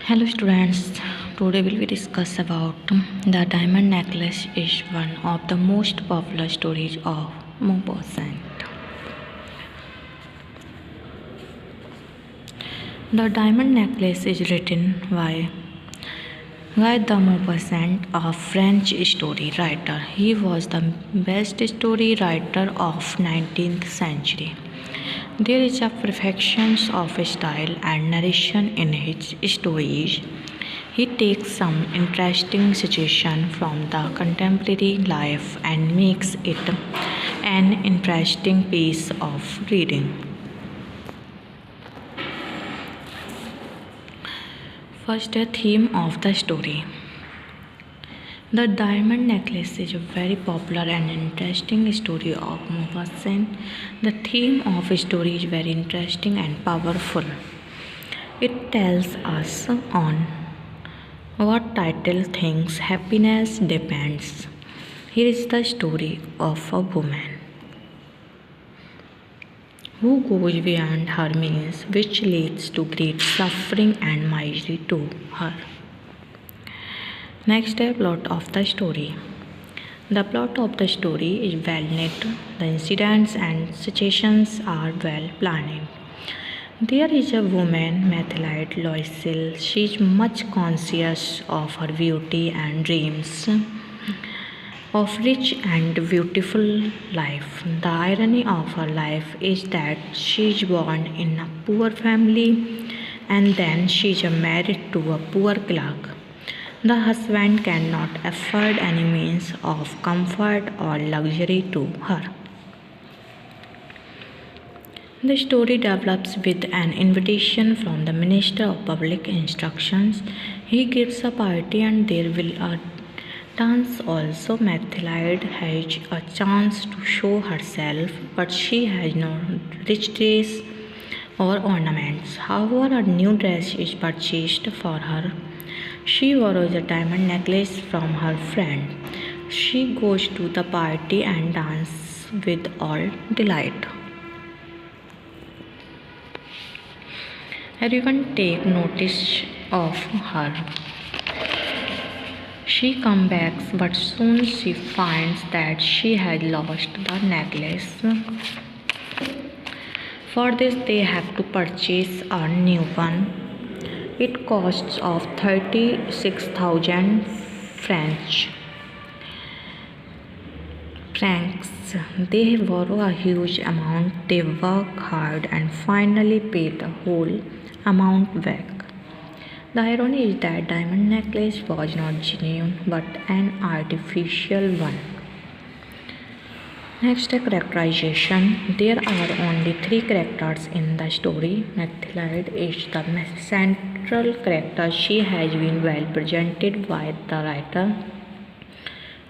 Hello students, today we will discuss about the diamond necklace is one of the most popular stories of Maupassant. The diamond necklace is written by Guy de Maupassant, a French story writer. He was the best story writer of 19th century. There is a perfection of style and narration in his stories. He takes some interesting situation from the contemporary life and makes it an interesting piece of reading. First, the theme of the story. The diamond necklace is a very popular and interesting story of Maupassant. The theme of the story is very interesting and powerful. It tells us on what title thinks happiness depends. Here is the story of a woman who goes beyond her means, which leads to great suffering and misery to her. Next, the plot of the story. The plot of the story is well knit. The incidents and situations are well planned. There is a woman, Methelite Loisel. She is much conscious of her beauty and dreams of rich and beautiful life. The irony of her life is that she is born in a poor family and then she is married to a poor clerk. The husband cannot afford any means of comfort or luxury to her. The story develops with an invitation from the Minister of Public Instructions. He gives a party and there will a dance also. Methelite has a chance to show herself, but she has no rich dress or ornaments. However, a new dress is purchased for her. She borrows a diamond necklace from her friend. She goes to the party and dances with all delight. Everyone take notice of her. She comes back, but soon she finds that she has lost the necklace. For this, they have to purchase a new one. It costs of 36,000 French francs. They borrow a huge amount. They work hard and finally pay the whole amount back. The irony is that diamond necklace was not genuine but an artificial one. Next, characterization. There are only three characters in the story. Methelite is the central character. She has been well presented by the writer.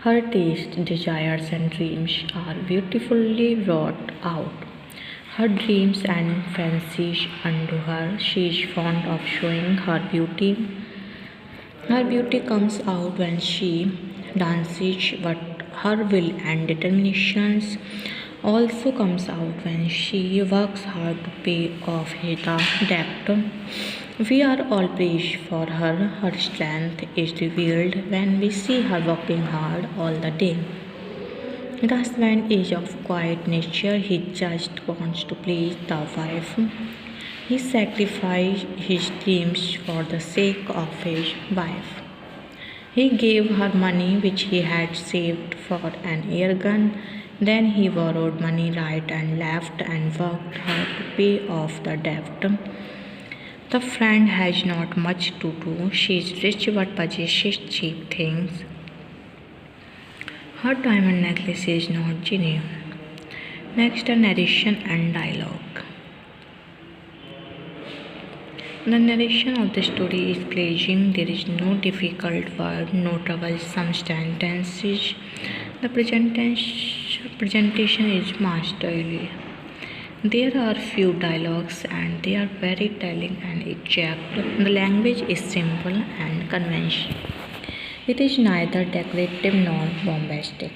Her tastes, desires, and dreams are beautifully wrought out. Her dreams and fancies undo her. She is fond of showing her beauty. Her beauty comes out when she dances, but her will and determinations also comes out when she works hard to pay off the debt. We are all praised for her. Her strength is revealed when we see her working hard all the day. The husband is of quiet nature. He just wants to please the wife. He sacrificed his dreams for the sake of his wife. He gave her money which he had saved for an air gun. Then he borrowed money right and left and worked hard to pay off the debt. The friend has not much to do. She is rich but possesses cheap things. Her diamond necklace is not genuine. Next, a narration and dialogue. The narration of the story is pleasing. There is no difficult word, no troublesome sentences. The presentation is masterly. There are few dialogues and they are very telling and exact. The language is simple and conventional. It is neither decorative nor bombastic.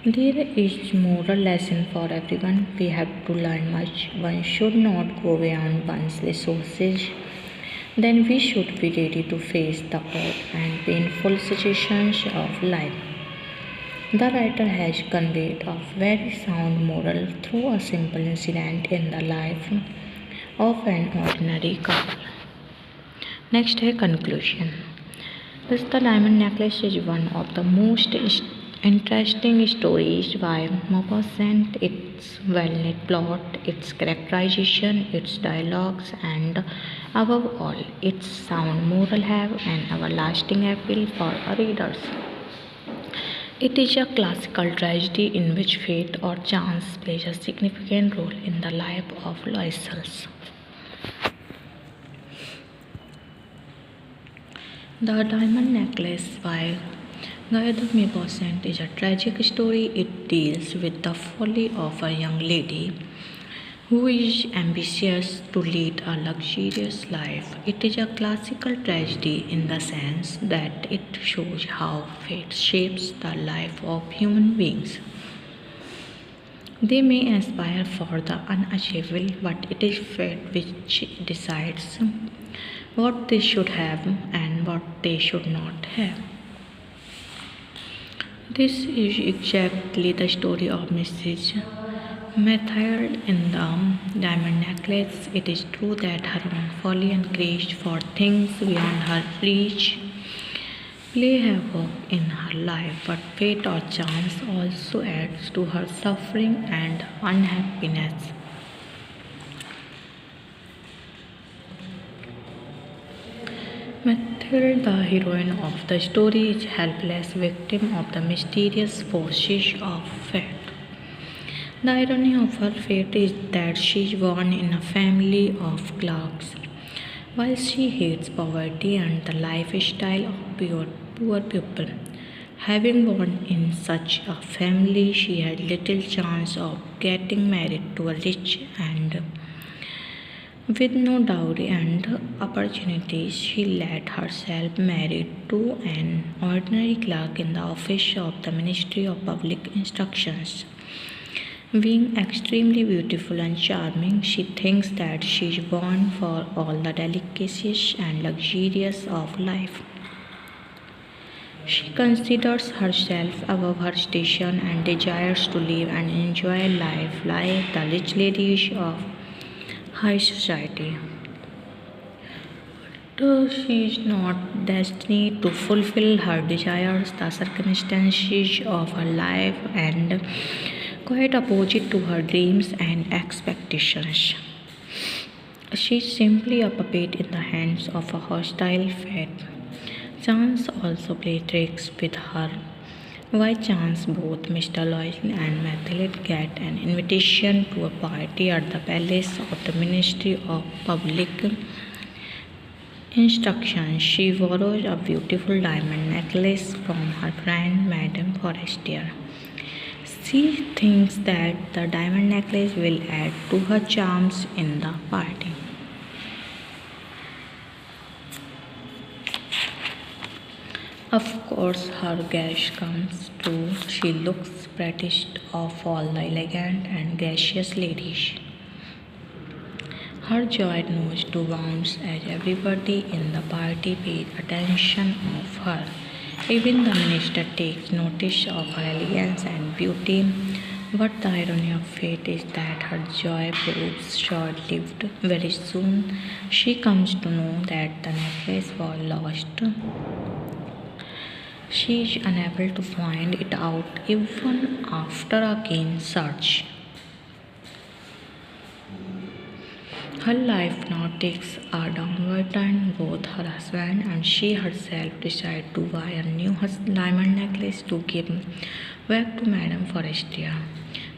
There is moral lesson for everyone. We have to learn much. One should not go beyond one's resources. then we should be ready to face the odd and painful situations of life. The writer has conveyed a very sound moral through a simple incident in the life of an ordinary couple. Next है conclusion. Thus, the diamond necklace is one of the most interesting stories by Maupassant. Its well-knit plot, its characterization, its dialogues, and above all, its sound moral have an everlasting appeal for our readers. It is a classical tragedy in which fate or chance plays a significant role in the life of Loisels. The Diamond Necklace by Gayatri Maupassant is a tragic story. It deals with the folly of a young lady who is ambitious to lead a luxurious life. It is a classical tragedy in the sense that it shows how fate shapes the life of human beings. They may aspire for the unachievable, but it is fate which decides what they should have and what they should not have. This is exactly the story of Mrs. Mathilde in the Diamond Necklace. It is true that her own folly and craze for things beyond her reach play havoc in her life, but fate or chance also adds to her suffering and unhappiness. Mathilde, the heroine of the story, is a helpless victim of the mysterious forces of fate. The irony of her fate is that she is born in a family of clerks. While she hates poverty and the lifestyle of poor people, having born in such a family, she had little chance of getting married to a rich and with no dowry and opportunities, she let herself marry to an ordinary clerk in the office of the Ministry of Public Instructions. Being extremely beautiful and charming, she thinks that she is born for all the delicacies and luxuries of life. She considers herself above her station and desires to live and enjoy life like the rich ladies of high society. But she is not destined to fulfill her desires. The circumstances of her life and quite opposite to her dreams and expectations. She is simply a puppet in the hands of a hostile fate. Chance also plays tricks with her. By chance, both Mr. Loyal and Mathilde get an invitation to a party at the palace of the Ministry of Public Instruction. She borrows a beautiful diamond necklace from her friend Madame Forestier. She thinks that the diamond necklace will add to her charms in the party. Of course, her guest comes too. She looks prettiest of all the elegant and gracious ladies. Her joy knows no bounds as everybody in the party pays attention of her. Even the minister takes notice of her elegance and beauty. But the irony of fate is that her joy proves short-lived. Very soon, she comes to know that the necklace was lost. She is unable to find it out even after a keen search. Her life now takes a downward turn. Both her husband and she herself decide to buy a new diamond necklace to give back to Madame Forestier.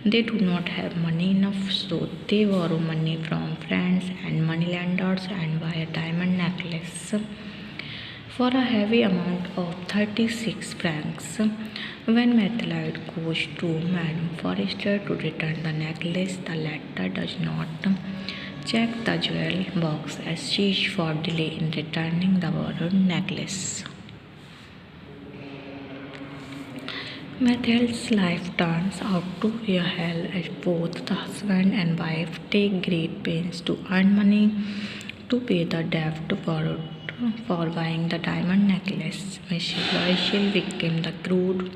They do not have money enough, so they borrow money from friends and moneylenders and buy a diamond necklace for a heavy amount of 36 francs. When Mathilde goes to Madame Forestier to return the necklace, the latter does not check the jewel box as she is for delay in returning the borrowed necklace. Mathilde's life turns out to be a hell as both the husband and wife take great pains to earn money to pay the debt for buying the diamond necklace. Mrs. Loisel became the crude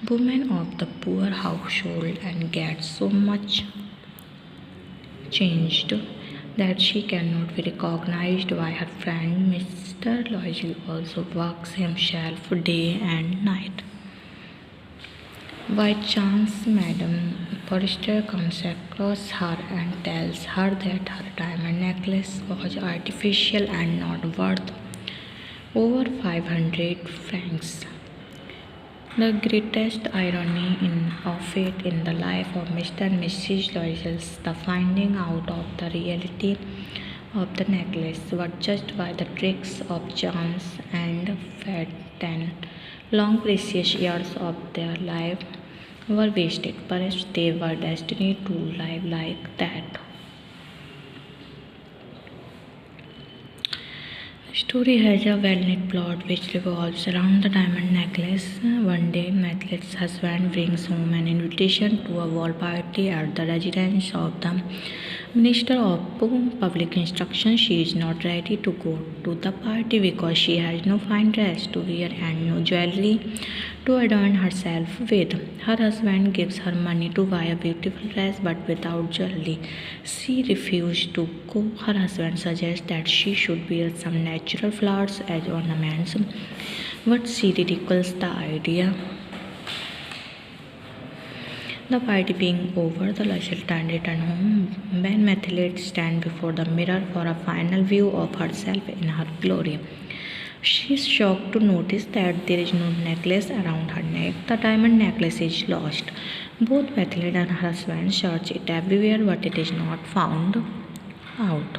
woman of the poor household and gets so much changed that she cannot be recognized by her friend. Mr. Loisel also works himself day and night. By chance, Madame Forrester comes across her and tells her that her diamond necklace was artificial and not worth over 500 francs. The greatest irony of it in the life of Mr. and Mrs. Loisel is the finding out of the reality of the necklace, but just by the tricks of chance and fate. 10 long precious years of their life were wasted. Perhaps they were destined to live like that. The story has a well-knit plot which revolves around the diamond necklace. One day, Mathilde's husband brings home an invitation to a ball party at the residence of the Minister of Public Instruction. She is not ready to go to the party because she has no fine dress to wear and no jewelry to adorn herself with. Her husband gives her money to buy a beautiful dress but without jewelry. She refuses to go. Her husband suggests that she should wear some natural flowers as ornaments, but she ridicules the idea. The party being over, the Loisel return home when Mathilde stands before the mirror for a final view of herself in her glory. She is shocked to notice that there is no necklace around her neck. The diamond necklace is lost. Both Mathilde and her husband search it everywhere, but it is not found out.